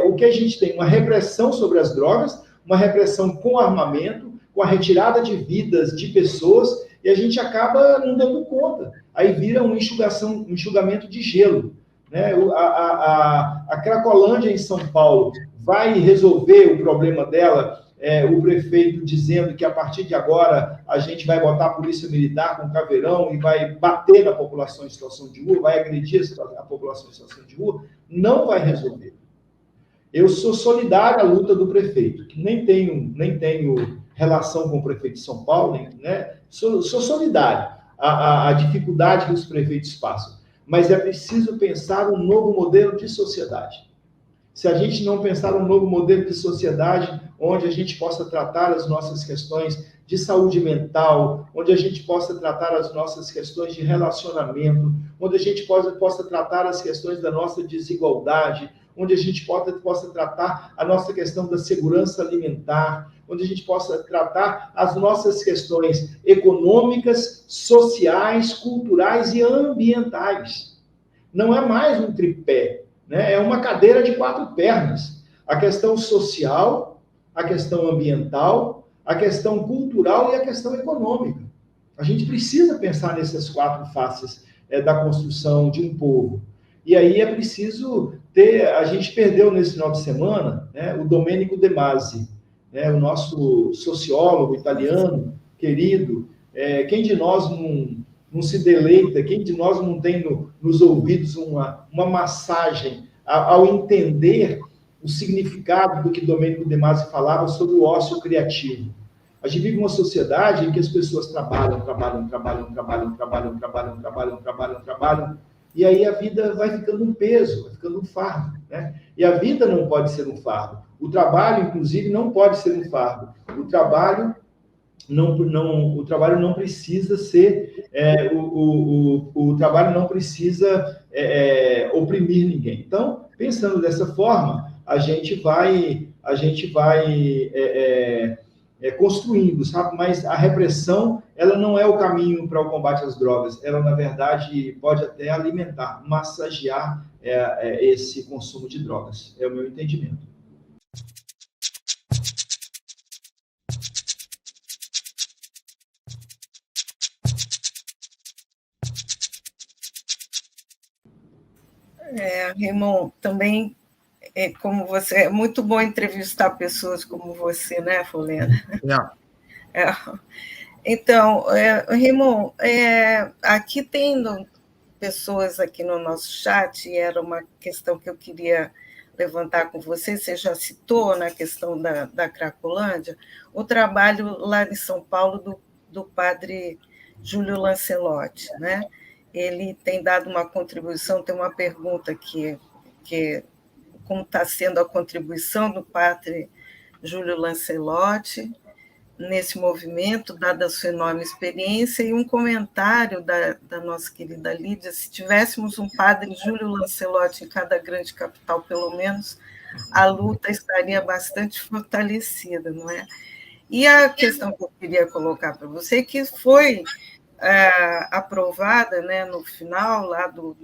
o que a gente tem? Uma repressão sobre as drogas, uma repressão com armamento, com a retirada de vidas de pessoas, e a gente acaba não dando conta. Aí vira um enxugamento de gelo. Né? A Cracolândia, em São Paulo, vai resolver o problema dela, o prefeito dizendo que a partir de agora a gente vai botar a polícia militar com caveirão e vai bater na população em situação de rua, vai agredir a população em situação de rua, não vai resolver. Eu sou solidário à luta do prefeito, que nem tenho relação com o prefeito de São Paulo, né? Sou solidário à dificuldade que os prefeitos passam. Mas é preciso pensar um novo modelo de sociedade. Se a gente não pensar um novo modelo de sociedade, onde a gente possa tratar as nossas questões de saúde mental, onde a gente possa tratar as nossas questões de relacionamento, onde a gente possa tratar as questões da nossa desigualdade, onde a gente possa tratar a nossa questão da segurança alimentar, onde a gente possa tratar as nossas questões econômicas, sociais, culturais e ambientais. Não é mais um tripé, né? É uma cadeira de 4 pernas. A questão social, a questão ambiental, a questão cultural e a questão econômica. A gente precisa pensar nessas 4 faces da construção de um povo. E aí é preciso ter... A gente perdeu nesse final de semana, né, o Domenico De Masi, né, o nosso sociólogo italiano, querido. Quem de nós não se deleita, quem de nós não tem nos ouvidos uma massagem ao entender o significado do que Domenico De Masi falava sobre o ócio criativo? A gente vive uma sociedade em que as pessoas trabalham, e aí a vida vai ficando um peso, vai ficando um fardo, né? E a vida não pode ser um fardo. O trabalho, inclusive, não pode ser um fardo. O trabalho não precisa ser... o trabalho não precisa oprimir ninguém. Então, pensando dessa forma, a gente vai construindo, sabe? Mas a repressão, ela não é o caminho para o combate às drogas. Ela, na verdade, pode até alimentar, massagear esse consumo de drogas. É o meu entendimento. Raymond, também, como você, é muito bom entrevistar pessoas como você, né, Folena? Então, Raymond, aqui tem pessoas aqui no nosso chat, e era uma questão que eu queria levantar com você já citou na questão da Cracolândia, o trabalho lá em São Paulo do padre Júlio Lancelotti, né? Ele tem dado uma contribuição, tem uma pergunta aqui, que como está sendo a contribuição do padre Júlio Lancelotti nesse movimento, dada a sua enorme experiência, e um comentário da nossa querida Lídia: se tivéssemos um padre Júlio Lancelotti em cada grande capital, pelo menos, a luta estaria bastante fortalecida, não é? E a questão que eu queria colocar para você, que foi aprovada, né, no final lá do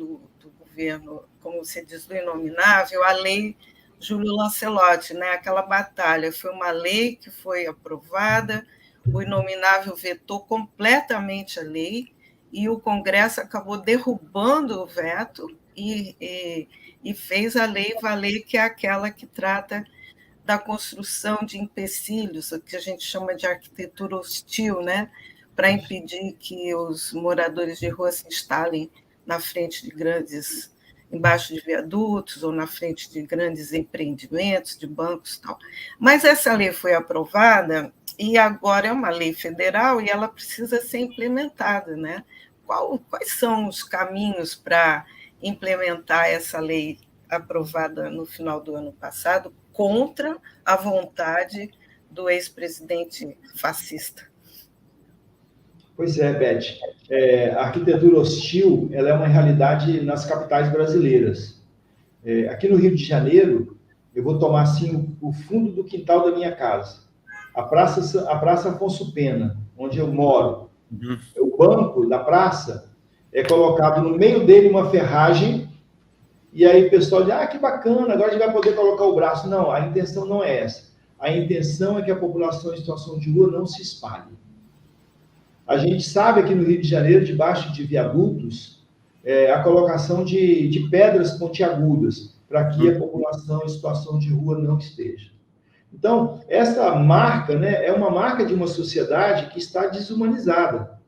governo, como você diz, do inominável, a lei Júlio Lancelotti, né, aquela batalha, foi uma lei que foi aprovada, o inominável vetou completamente a lei, e o Congresso acabou derrubando o veto e fez a lei valer, que é aquela que trata da construção de empecilhos, o que a gente chama de arquitetura hostil, né, para impedir que os moradores de rua se instalem na frente de grandes, embaixo de viadutos ou na frente de grandes empreendimentos, de bancos e tal. Mas essa lei foi aprovada e agora é uma lei federal e ela precisa ser implementada, né? Quais são os caminhos para implementar essa lei aprovada no final do ano passado contra a vontade do ex-presidente fascista? Pois é, Beth. A arquitetura hostil, ela é uma realidade nas capitais brasileiras. Aqui no Rio de Janeiro, eu vou tomar assim o fundo do quintal da minha casa, a Praça Afonso Pena, onde eu moro. O banco da praça é colocado no meio dele uma ferragem, e aí o pessoal diz: que bacana, agora a gente vai poder colocar o braço. Não, a intenção não é essa. A intenção é que a população em situação de rua não se espalhe. A gente sabe aqui no Rio de Janeiro, debaixo de viadutos, a colocação de pedras pontiagudas, para que a população em situação de rua não esteja. Então, essa marca, né, é uma marca de uma sociedade que está desumanizada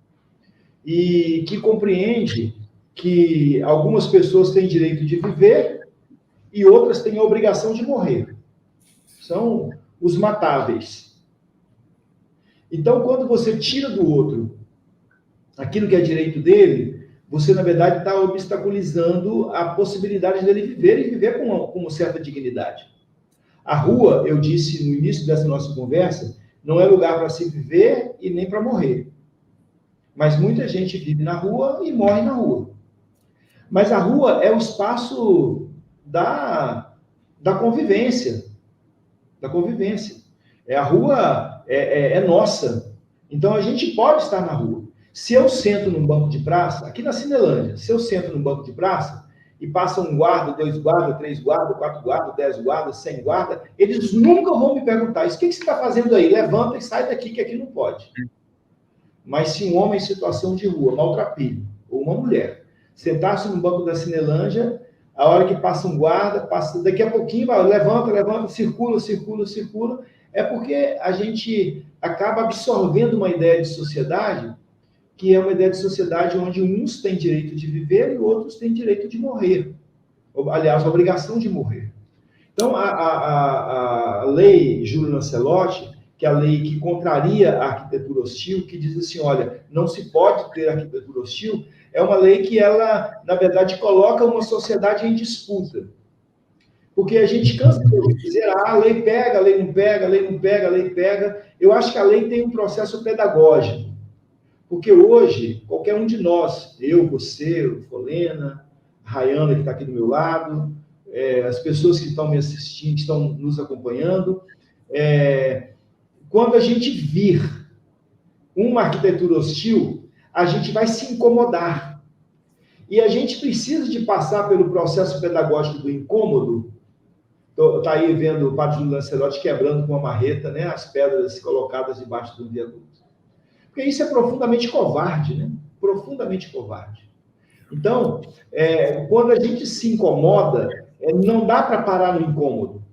e que compreende que algumas pessoas têm direito de viver e outras têm a obrigação de morrer. São os matáveis. Então, quando você tira do outro aquilo que é direito dele, você, na verdade, está obstaculizando a possibilidade dele viver e viver com uma certa dignidade. A rua, eu disse no início dessa nossa conversa, não é lugar para se viver e nem para morrer. Mas muita gente vive na rua e morre na rua. Mas a rua é o espaço da convivência. Da convivência. A rua é nossa. Então, a gente pode estar na rua. Se eu sento num banco de praça, aqui na Cinelândia, se eu sento num banco de praça e passa um guarda, 2 guardas, 3 guardas, 4 guardas, 10 guardas, 100 guardas, eles nunca vão me perguntar: isso, o que você está fazendo aí? Levanta e sai daqui, que aqui não pode. Mas se um homem em situação de rua, maltrapilho, ou uma mulher, sentar-se no banco da Cinelândia, a hora que passa um guarda, daqui a pouquinho, levanta, circula, é porque a gente acaba absorvendo uma ideia de sociedade, que é uma ideia de sociedade onde uns têm direito de viver e outros têm direito de morrer. Aliás, a obrigação de morrer. Então, a lei Júlio Lancelotti, que é a lei que contraria a arquitetura hostil, que diz assim: olha, não se pode ter arquitetura hostil, é uma lei que ela, na verdade, coloca uma sociedade em disputa. Porque a gente cansa de dizer: a lei pega, a lei não pega, a lei não pega, a lei pega. Eu acho que a lei tem um processo pedagógico. Porque hoje, qualquer um de nós, eu, você, o Folena, a Rayana, que está aqui do meu lado, as pessoas que estão me assistindo, que estão nos acompanhando, quando a gente vir uma arquitetura hostil, a gente vai se incomodar. E a gente precisa de passar pelo processo pedagógico do incômodo. Está aí vendo o padre Júlio Lancelotti quebrando com uma marreta, né, as pedras colocadas debaixo do viaduto. Porque isso é profundamente covarde, né? Profundamente covarde. Então, quando a gente se incomoda, não dá para parar no incômodo.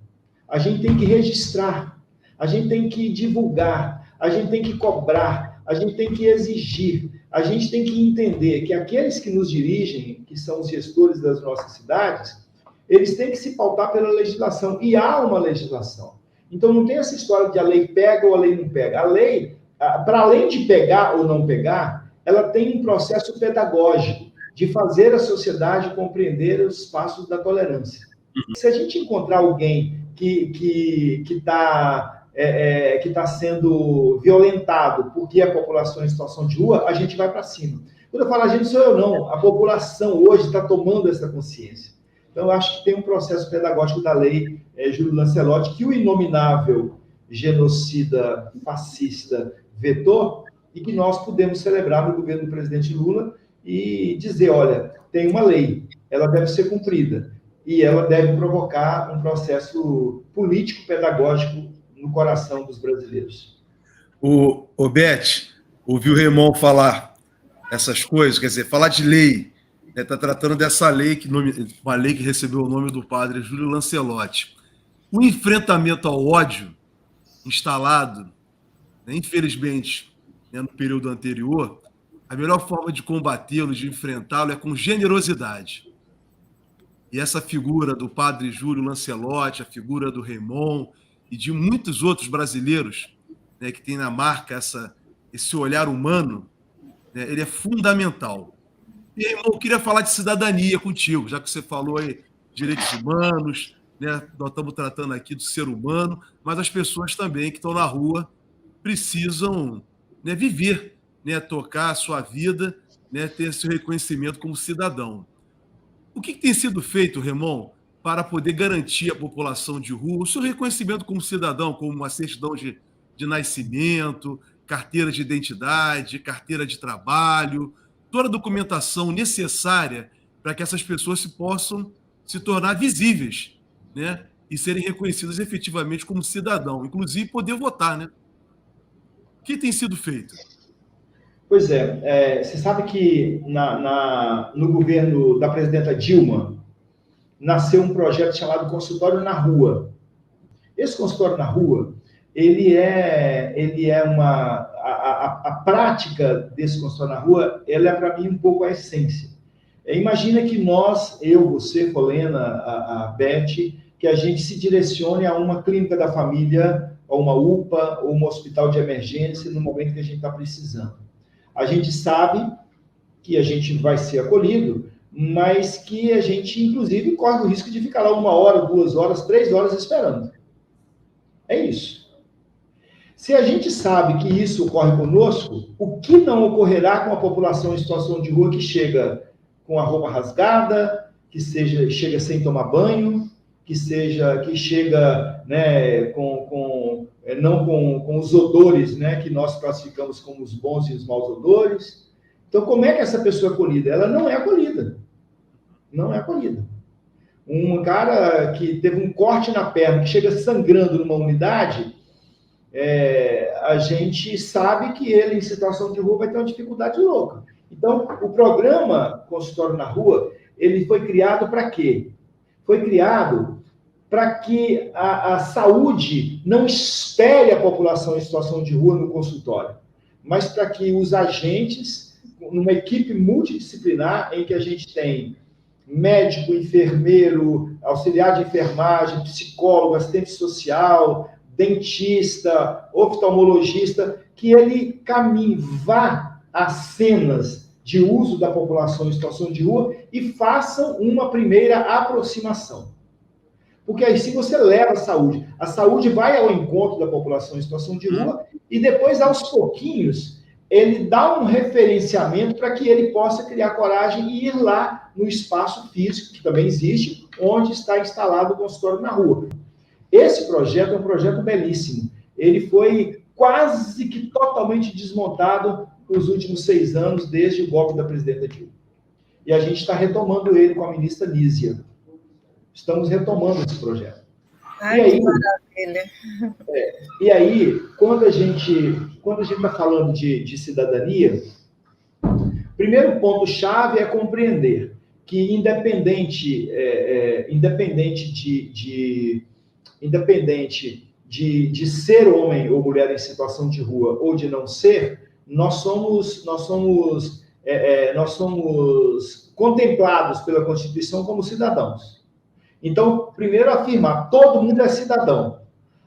A gente tem que registrar, a gente tem que divulgar, a gente tem que cobrar, a gente tem que exigir, a gente tem que entender que aqueles que nos dirigem, que são os gestores das nossas cidades, eles têm que se pautar pela legislação. E há uma legislação. Então, não tem essa história de a lei pega ou a lei não pega. A lei, para além de pegar ou não pegar, ela tem um processo pedagógico de fazer a sociedade compreender os passos da tolerância. Se a gente encontrar alguém que está que está sendo violentado porque a população em situação de rua, a gente vai para cima. Quando eu falo a gente, sou eu não. A população hoje está tomando essa consciência. Então, eu acho que tem um processo pedagógico da lei Júlio Lancelotti que o inominável genocida fascista vetou e que nós podemos celebrar no governo do presidente Lula e dizer, olha, tem uma lei, ela deve ser cumprida e ela deve provocar um processo político-pedagógico no coração dos brasileiros. O Beth, ouviu o Raymond falar essas coisas, quer dizer, falar de lei, está tratando dessa lei, uma lei que recebeu o nome do padre Júlio Lancelotti. O enfrentamento ao ódio instalado, né, infelizmente, né, no período anterior, a melhor forma de combatê-lo, de enfrentá-lo, é com generosidade. E essa figura do padre Júlio Lancelotti, a figura do Raymond e de muitos outros brasileiros, né, que tem na marca esse olhar humano, né, ele é fundamental. E, Raymond, eu queria falar de cidadania contigo, já que você falou aí direitos humanos, né, nós estamos tratando aqui do ser humano, mas as pessoas também que estão na rua precisam, né, viver, né, tocar a sua vida, né, ter esse reconhecimento como cidadão. O que tem sido feito, Raymond, para poder garantir à população de rua o seu reconhecimento como cidadão, como uma certidão de nascimento, carteira de identidade, carteira de trabalho, toda a documentação necessária para que essas pessoas possam se tornar visíveis, né, e serem reconhecidas efetivamente como cidadão, inclusive poder votar, né? O que tem sido feito? Pois você sabe que no governo da presidenta Dilma nasceu um projeto chamado Consultório na Rua. Esse consultório na rua, ele é a prática desse consultório na rua, ela é para mim um pouco a essência. Imagina que nós, eu, você, Polena, a Beth, que a gente se direcione a uma clínica da família, ou uma UPA, ou um hospital de emergência no momento que a gente está precisando. A gente sabe que a gente vai ser acolhido, mas que a gente, inclusive, corre o risco de ficar lá 1 hora, 2 horas, 3 horas esperando. É isso. Se a gente sabe que isso ocorre conosco, o que não ocorrerá com a população em situação de rua que chega com a roupa rasgada, que chega sem tomar banho, que chega, né, não com os odores, né, que nós classificamos como os bons e os maus odores. Então, como é que essa pessoa é acolhida? Ela não é acolhida. Não é acolhida. Um cara que teve um corte na perna, que chega sangrando numa unidade, a gente sabe que ele, em situação de rua, vai ter uma dificuldade louca. Então, o programa Consultório na Rua, ele foi criado para quê? Foi criado para que a saúde não espere a população em situação de rua no consultório, mas para que os agentes, numa equipe multidisciplinar, em que a gente tem médico, enfermeiro, auxiliar de enfermagem, psicólogo, assistente social, dentista, oftalmologista, que ele vá às cenas de uso da população em situação de rua e façam uma primeira aproximação. Porque aí, se você leva a saúde vai ao encontro da população em situação de rua e depois, aos pouquinhos, ele dá um referenciamento para que ele possa criar coragem e ir lá no espaço físico, que também existe, onde está instalado o consultório na rua. Esse projeto é um projeto belíssimo. Ele foi quase que totalmente desmontado nos últimos 6 anos, desde o golpe da presidenta Dilma. E a gente está retomando ele com a ministra Nízia. Estamos retomando esse projeto. Ai, que maravilha. E aí, quando a gente está falando de cidadania, primeiro ponto-chave é compreender que, independente de ser homem ou mulher em situação de rua ou de não ser, nós somos contemplados pela Constituição como cidadãos. Então, primeiro afirmar, todo mundo é cidadão.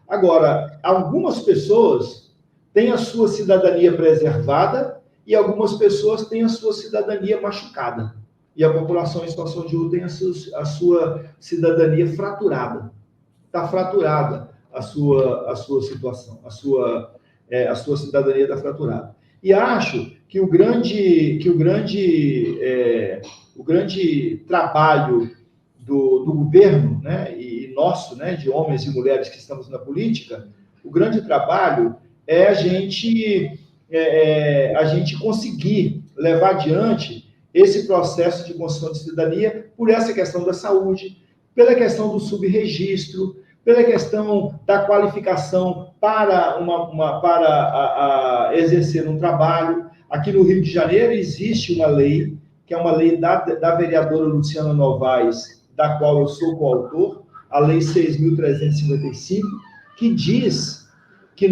Agora, algumas pessoas têm a sua cidadania preservada e algumas pessoas têm a sua cidadania machucada. E a população em situação de rua tem a sua cidadania fraturada. Está fraturada a sua situação, a sua cidadania está fraturada. E acho que o grande trabalho do governo, né, e nosso, né, de homens e mulheres que estamos na política, o grande trabalho é a gente conseguir levar adiante esse processo de construção de cidadania por essa questão da saúde, pela questão do subregistro, pela questão da qualificação para exercer um trabalho. Aqui no Rio de Janeiro existe uma lei, que é uma lei da vereadora Luciana Novaes, da qual eu sou coautor, a Lei 6.355, que diz que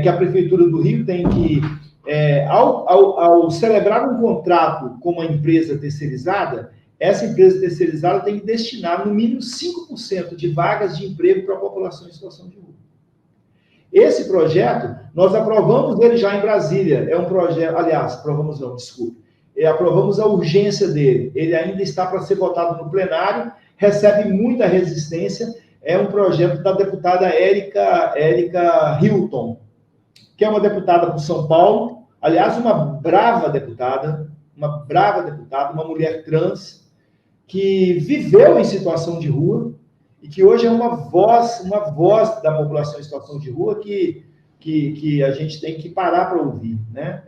a Prefeitura do Rio tem que, ao celebrar um contrato com uma empresa terceirizada, essa empresa terceirizada tem que destinar, no mínimo, 5% de vagas de emprego para a população em situação de rua. Esse projeto, nós aprovamos ele já em Brasília. É um projeto, aliás, aprovamos não, desculpe. Aprovamos a urgência dele. Ele ainda está para ser votado no plenário, recebe muita resistência. É um projeto da deputada Érica Hilton, que é uma deputada por São Paulo, aliás, uma brava deputada, uma mulher trans, que viveu em situação de rua e que hoje é uma voz da população em situação de rua que a gente tem que parar para ouvir, né?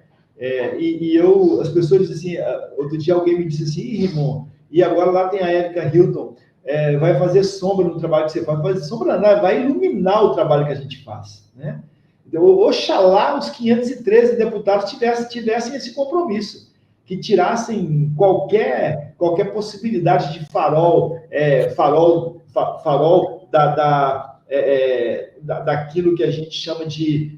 As pessoas dizem assim, outro dia alguém me disse assim, Rimon, e agora lá tem a Érica Hilton, vai fazer sombra no trabalho que você faz, vai fazer sombra não, vai iluminar o trabalho que a gente faz, né? Então, oxalá os 513 deputados tivessem esse compromisso, que tirassem qualquer possibilidade de farol daquilo que a gente chama de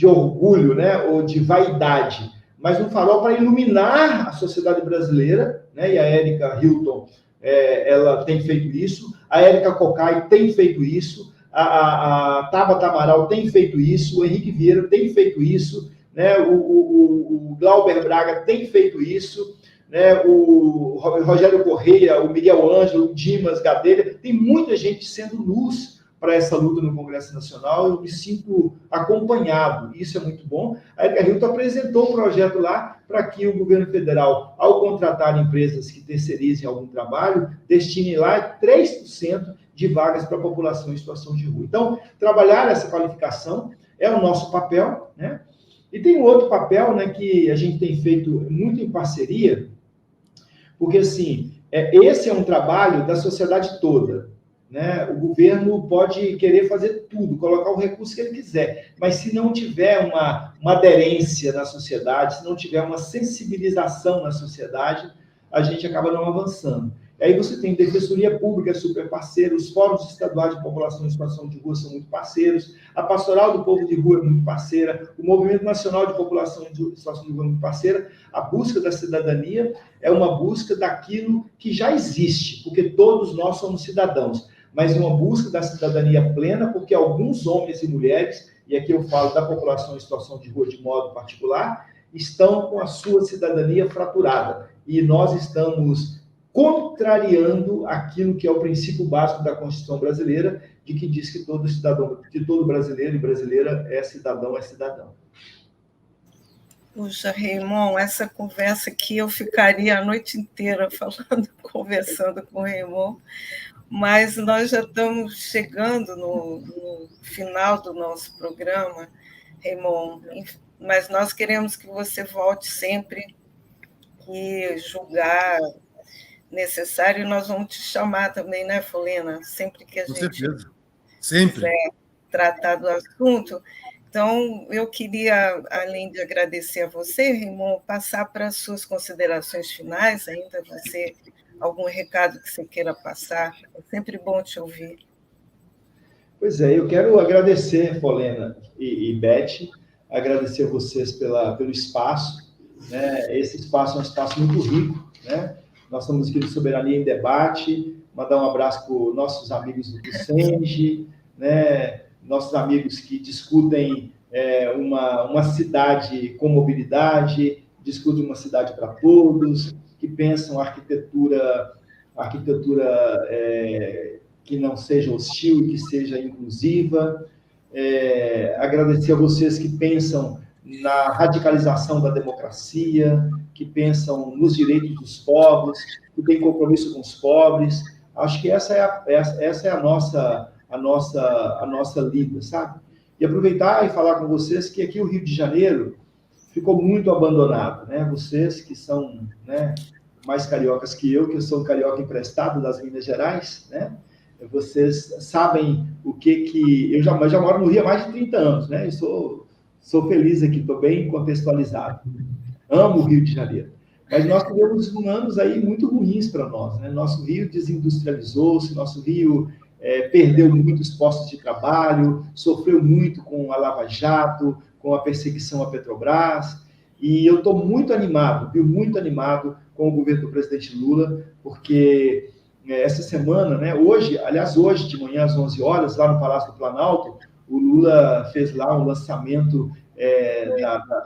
orgulho, né, ou de vaidade, mas um farol para iluminar a sociedade brasileira, né? E a Érica Hilton, ela tem feito isso, a Érica Cocai tem feito isso, a Tabata Amaral tem feito isso, o Henrique Vieira tem feito isso, né? O Glauber Braga tem feito isso, né? O Rogério Correia, o Miguel Ângelo, o Dimas Gadelha, tem muita gente sendo luz para essa luta no Congresso Nacional. Eu me sinto acompanhado, isso é muito bom. A Érica Hilton apresentou um projeto lá para que o governo federal, ao contratar empresas que terceirizem algum trabalho, destine lá 3% de vagas para a população em situação de rua. Então, trabalhar essa qualificação é o nosso papel, né? E tem um outro papel, né, que a gente tem feito muito em parceria, porque, assim, esse é um trabalho da sociedade toda, né? O governo pode querer fazer tudo, colocar o recurso que ele quiser, mas se não tiver uma aderência na sociedade, se não tiver uma sensibilização na sociedade, a gente acaba não avançando. E aí você tem Defensoria Pública super parceira, os fóruns estaduais de população em situação de rua são muito parceiros, a Pastoral do Povo de Rua é muito parceira, o Movimento Nacional de População em situação de rua é muito parceira. A busca da cidadania é uma busca daquilo que já existe, porque todos nós somos cidadãos, mas uma busca da cidadania plena, porque alguns homens e mulheres, e aqui eu falo da população em situação de rua de modo particular, estão com a sua cidadania fraturada, e nós estamos contrariando aquilo que é o princípio básico da Constituição brasileira, de que diz que todo cidadão, que todo brasileiro e brasileira é cidadão, é cidadão. Puxa, Raymond, essa conversa aqui eu ficaria a noite inteira conversando com o Raymond, mas nós já estamos chegando no final do nosso programa, Raymond, mas nós queremos que você volte sempre que julgar necessário, nós vamos te chamar também, né, Folena? Sempre que a gente quiser tratar do assunto. Então, eu queria, além de agradecer a você, Raymond, passar para as suas considerações finais, ainda algum recado que você queira passar. É sempre bom te ouvir. Pois é, eu quero agradecer, Folena e Beth, agradecer a vocês pelo espaço, né? Esse espaço é um espaço muito rico, né? Nós estamos aqui no Soberania em Debate, mandar um abraço para os nossos amigos do Senge, né? Nossos amigos que discutem uma cidade com mobilidade, discutem uma cidade para todos, que pensam a arquitetura arquitetura que não seja hostil e que seja inclusiva. Agradecer a vocês que pensam na radicalização da democracia, que pensam nos direitos dos povos, que têm compromisso com os pobres. Acho que essa é a nossa lida, sabe? E aproveitar e falar com vocês que aqui o Rio de Janeiro ficou muito abandonado, né? Vocês que são, né, mais cariocas que eu sou um carioca emprestado das Minas Gerais, né? Vocês sabem o que eu já moro no Rio há mais de 30 anos, né? Eu sou feliz aqui, estou bem contextualizado. Amo o Rio de Janeiro. Mas nós tivemos anos aí muito ruins para nós, né? Nosso Rio desindustrializou-se, nosso Rio perdeu muitos postos de trabalho, sofreu muito com a Lava Jato, com a perseguição à Petrobras, e eu estou muito animado, muito animado com o governo do presidente Lula, porque essa semana, né, hoje de manhã às 11 horas, lá no Palácio do Planalto, o Lula fez lá um lançamento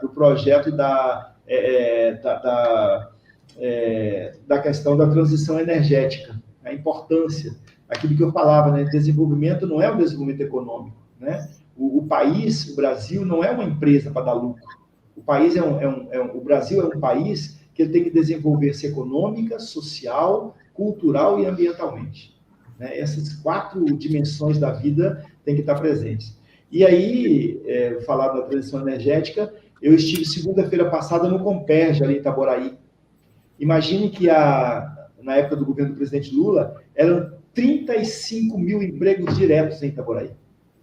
do projeto da questão da transição energética, a importância, aquilo que eu falava, né, desenvolvimento não é um desenvolvimento econômico, né? O país, o Brasil, não é uma empresa para dar lucro. O Brasil é um país que ele tem que desenvolver-se econômica, social, cultural e ambientalmente, né? Essas 4 dimensões da vida têm que estar presentes. E aí, falar da transição energética, eu estive segunda-feira passada no Comperj, ali em Itaboraí. Imagine que na época do governo do presidente Lula, eram 35 mil empregos diretos em Itaboraí.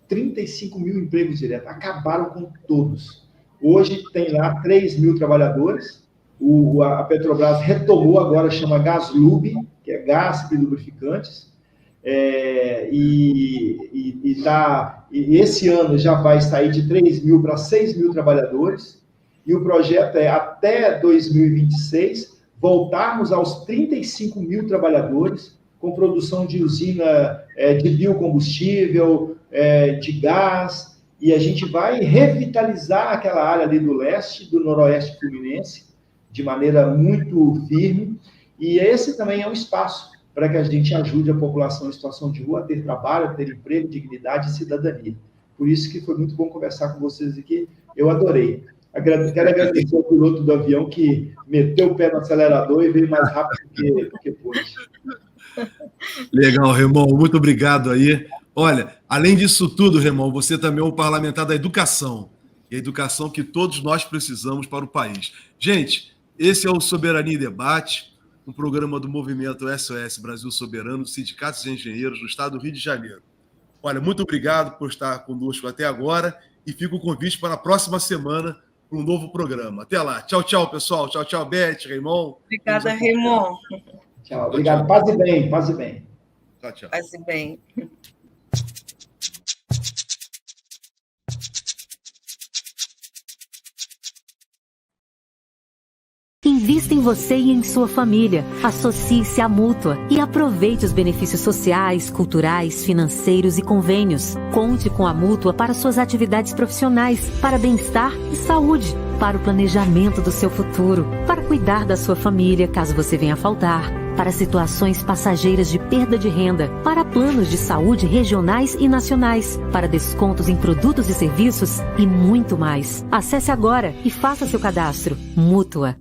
35 mil empregos diretos. Acabaram com todos. Hoje tem lá 3 mil trabalhadores. A Petrobras retomou agora, chama Gaslub, que é gás e lubrificantes. E esse ano já vai sair de 3 mil para 6 mil trabalhadores. E o projeto é, até 2026, voltarmos aos 35 mil trabalhadores, com produção de usina de biocombustível, de gás, e a gente vai revitalizar aquela área ali do leste, do noroeste fluminense, de maneira muito firme, e esse também é um espaço para que a gente ajude a população em situação de rua a ter trabalho, a ter emprego, dignidade e cidadania. Por isso que foi muito bom conversar com vocês aqui, eu adorei. Quero agradecer ao piloto do avião que meteu o pé no acelerador e veio mais rápido do que pôde. Legal, Raimon, muito obrigado aí. Olha, além disso tudo, Raimon, você também é um parlamentar da educação, e a educação que todos nós precisamos para o país. Gente, esse é o Soberania em Debate, um programa do movimento SOS Brasil Soberano, dos sindicatos de engenheiros do estado do Rio de Janeiro. Olha, muito obrigado por estar conosco até agora e fica o convite para a próxima semana para um novo programa. Até lá. Tchau, tchau, pessoal. Tchau, tchau, Beth, Raimon. Obrigada, Raimon. Tchau, obrigado. Paz e bem, paz e bem. Tchau, tchau. Paz e bem. Invista em você e em sua família. Associe-se à Mútua e aproveite os benefícios sociais, culturais, financeiros e convênios. Conte com a Mútua para suas atividades profissionais, para bem-estar e saúde, para o planejamento do seu futuro, para cuidar da sua família caso você venha a faltar, para situações passageiras de perda de renda, para planos de saúde regionais e nacionais, para descontos em produtos e serviços e muito mais. Acesse agora e faça seu cadastro. Mútua.